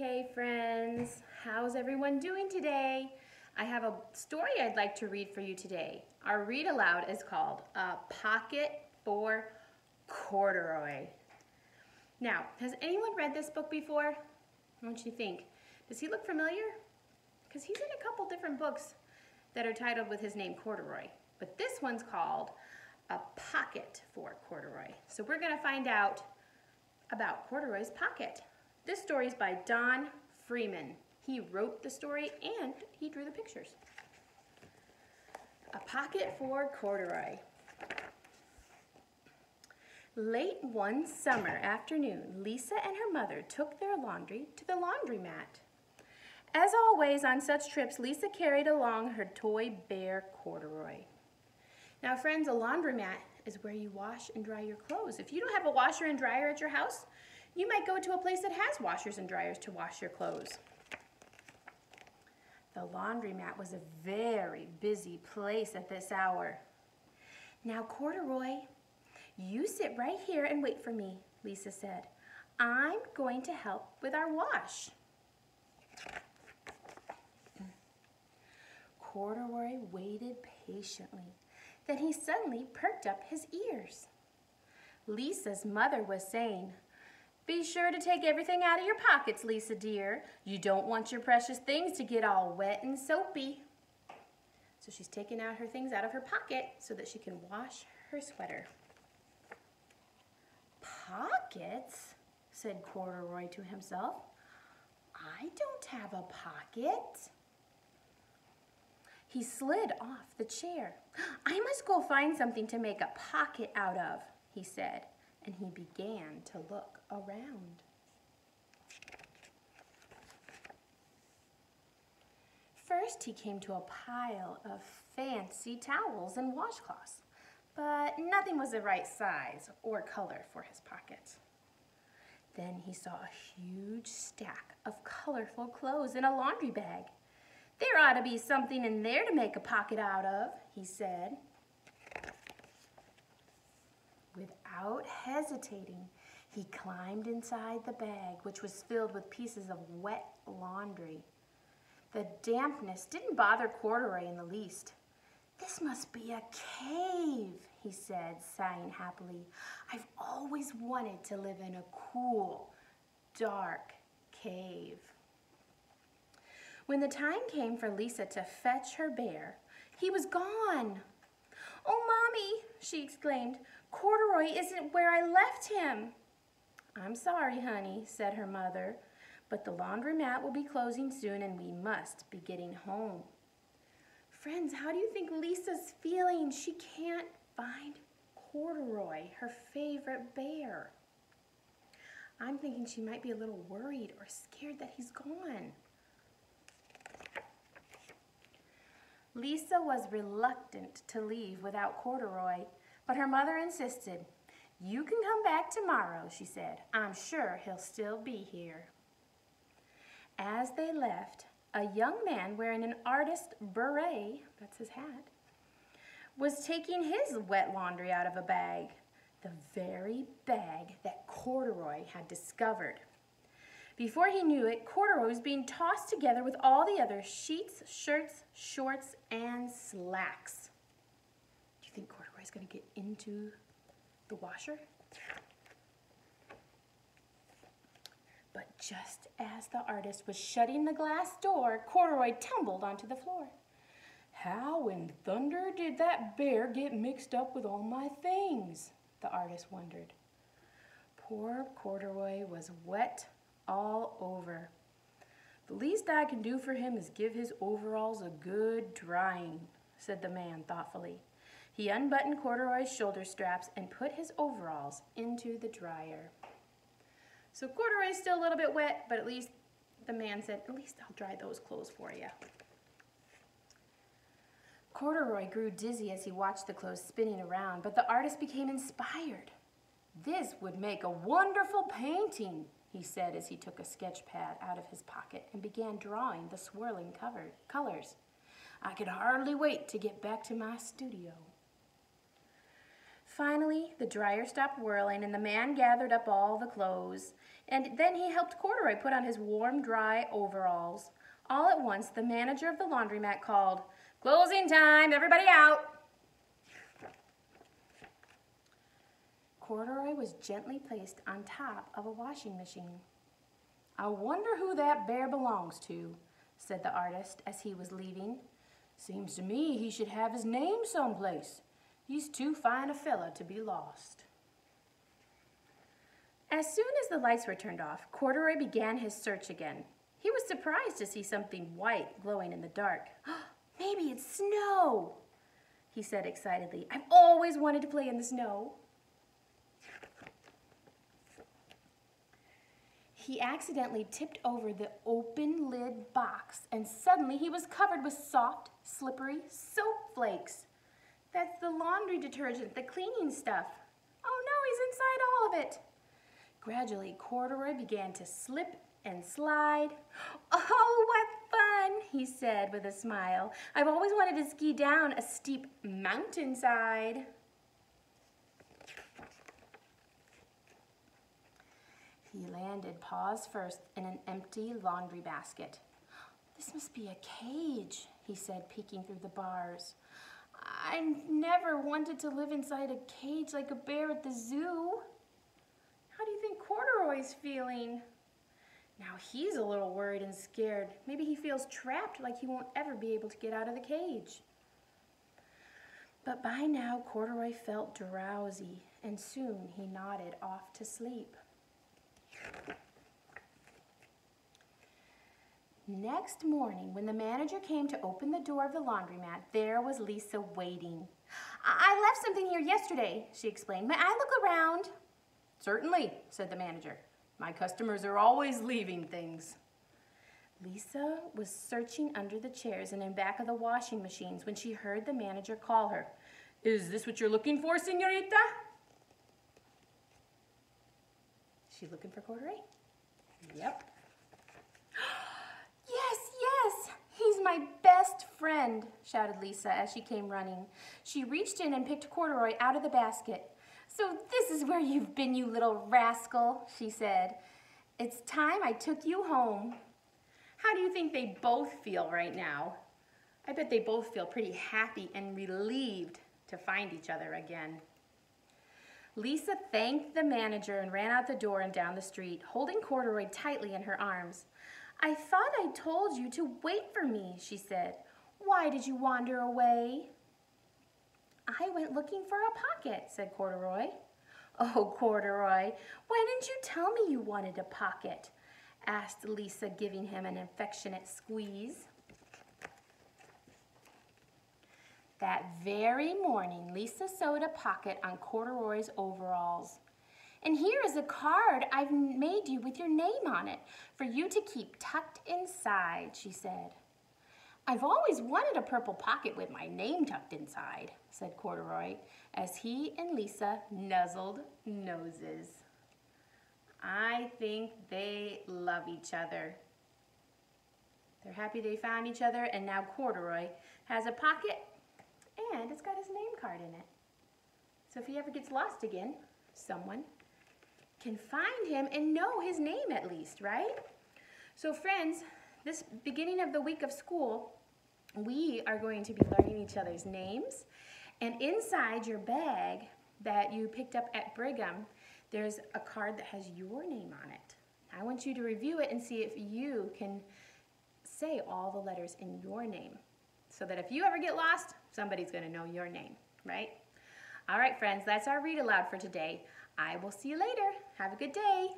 pre-K friends. How's everyone doing today? I have a story I'd like to read for you today. Our read aloud is called A Pocket for Corduroy. Now, has anyone read this book before? What do you think? Does he look familiar? Because he's in a couple different books that are titled with his name Corduroy. But this one's called A Pocket for Corduroy. So we're going to find out about Corduroy's pocket. This story is by Freeman. He wrote the story and he drew the pictures. A Pocket for Corduroy. Late one summer afternoon, Lisa and her mother took their laundry to the laundromat. As always on such trips, Lisa carried along her toy bear Corduroy. Now friends, a laundromat is where you wash and dry your clothes. If you don't have a washer and dryer at your house, you might go to a place that has washers and dryers to wash your clothes. The laundromat was a very busy place at this hour. Now Corduroy, you sit right here and wait for me, Lisa said. I'm going to help with our wash. Corduroy waited patiently. Then he suddenly perked up his ears. Lisa's mother was saying, "Be sure to take everything out of your pockets, Lisa dear. You don't want your precious things to get all wet and soapy." So she's taking out her things out of her pocket so that she can wash her sweater. "Pockets?" said Corduroy to himself. "I don't have a pocket." He slid off the chair. "I must go find something to make a pocket out of," he said, and he began to look around. First, he came to a pile of fancy towels and washcloths, but nothing was the right size or color for his pocket. Then he saw a huge stack of colorful clothes in a laundry bag. "There ought to be something in there to make a pocket out of," he said. Without hesitating, he climbed inside the bag, which was filled with pieces of wet laundry. The dampness didn't bother Corduroy in the least. "This must be a cave," he said, sighing happily. "I've always wanted to live in a cool, dark cave." When the time came for Lisa to fetch her bear, he was gone. "Oh, Mommy," she exclaimed, "Corduroy isn't where I left him." "I'm sorry, honey," said her mother, "but the laundromat will be closing soon and we must be getting home." Friends, how do you think Lisa's feeling? She can't find Corduroy, her favorite bear. I'm thinking she might be a little worried or scared that he's gone. Lisa was reluctant to leave without Corduroy, but her mother insisted. "You can come back tomorrow," she said. "I'm sure he'll still be here." As they left, a young man wearing an artist beret, that's his hat, was taking his wet laundry out of a bag, the very bag that Corduroy had discovered. Before he knew it, Corduroy was being tossed together with all the other sheets, shirts, shorts, and slacks. Do you think Corduroy's going to get into the washer? But just as the artist was shutting the glass door, Corduroy tumbled onto the floor. "How in thunder did that bear get mixed up with all my things?" the artist wondered. Poor Corduroy was wet all over. "The least I can do for him is give his overalls a good drying," said the man thoughtfully. He unbuttoned Corduroy's shoulder straps and put his overalls into the dryer. So Corduroy's still a little bit wet, but at least the man said, "At least I'll dry those clothes for you." Corduroy grew dizzy as he watched the clothes spinning around, but the artist became inspired. "This would make a wonderful painting," he said as he took a sketch pad out of his pocket and began drawing the swirling colors. "I could hardly wait to get back to my studio." Finally, the dryer stopped whirling and the man gathered up all the clothes. And then he helped Corduroy put on his warm, dry overalls. All at once, the manager of the laundromat called, "Closing time, everybody out." Corduroy was gently placed on top of a washing machine. "I wonder who that bear belongs to," said the artist as he was leaving. "Seems to me he should have his name someplace. He's too fine a fella to be lost." As soon as the lights were turned off, Corduroy began his search again. He was surprised to see something white glowing in the dark. "Maybe it's snow," he said excitedly. "I've always wanted to play in the snow." He accidentally tipped over the open lid box, and suddenly he was covered with soft, slippery soap flakes. "That's the laundry detergent, the cleaning stuff. Oh no, he's inside all of it." Gradually, Corduroy began to slip and slide. "Oh, what fun," he said with a smile. "I've always wanted to ski down a steep mountainside." He landed paws first in an empty laundry basket. "This must be a cage," he said, peeking through the bars. "I've never wanted to live inside a cage like a bear at the zoo." How do you think Corduroy's feeling? Now he's a little worried and scared. Maybe he feels trapped, like he won't ever be able to get out of the cage. But by now, Corduroy felt drowsy, and soon he nodded off to sleep. Next morning, when the manager came to open the door of the laundromat, there was Lisa waiting. "I left something here yesterday," she explained. "May I look around?" "Certainly," said the manager. "My customers are always leaving things." Lisa was searching under the chairs and in back of the washing machines when she heard the manager call her. "Is this what you're looking for, señorita?" Is she looking for Corduroy? Yep. Yes, he's my best friend," shouted Lisa as she came running. She reached in and picked Corduroy out of the basket. "So this is where you've been, you little rascal," she said. "It's time I took you home." How do you think they both feel right now? I bet they both feel pretty happy and relieved to find each other again. Lisa thanked the manager and ran out the door and down the street, holding Corduroy tightly in her arms. "I thought I told you to wait for me," she said. "Why did you wander away?" "I went looking for a pocket," said Corduroy. "Oh, Corduroy, why didn't you tell me you wanted a pocket?" asked Lisa, giving him an affectionate squeeze. That very morning, Lisa sewed a pocket on Corduroy's overalls. "And here is a card I've made you with your name on it for you to keep tucked inside," she said. "I've always wanted a purple pocket with my name tucked inside," said Corduroy, as he and Lisa nuzzled noses. I think they love each other. They're happy they found each other, and now Corduroy has a pocket, and it's got his name card in it. So if he ever gets lost again, someone can find him and know his name at least, right? So friends, this beginning of the week of school, we are going to be learning each other's names. And inside your bag that you picked up at Brigham, there's a card that has your name on it. I want you to review it and see if you can say all the letters in your name, so that if you ever get lost, somebody's going to know your name, right? All right, friends, that's our read aloud for today. I will see you later. Have a good day.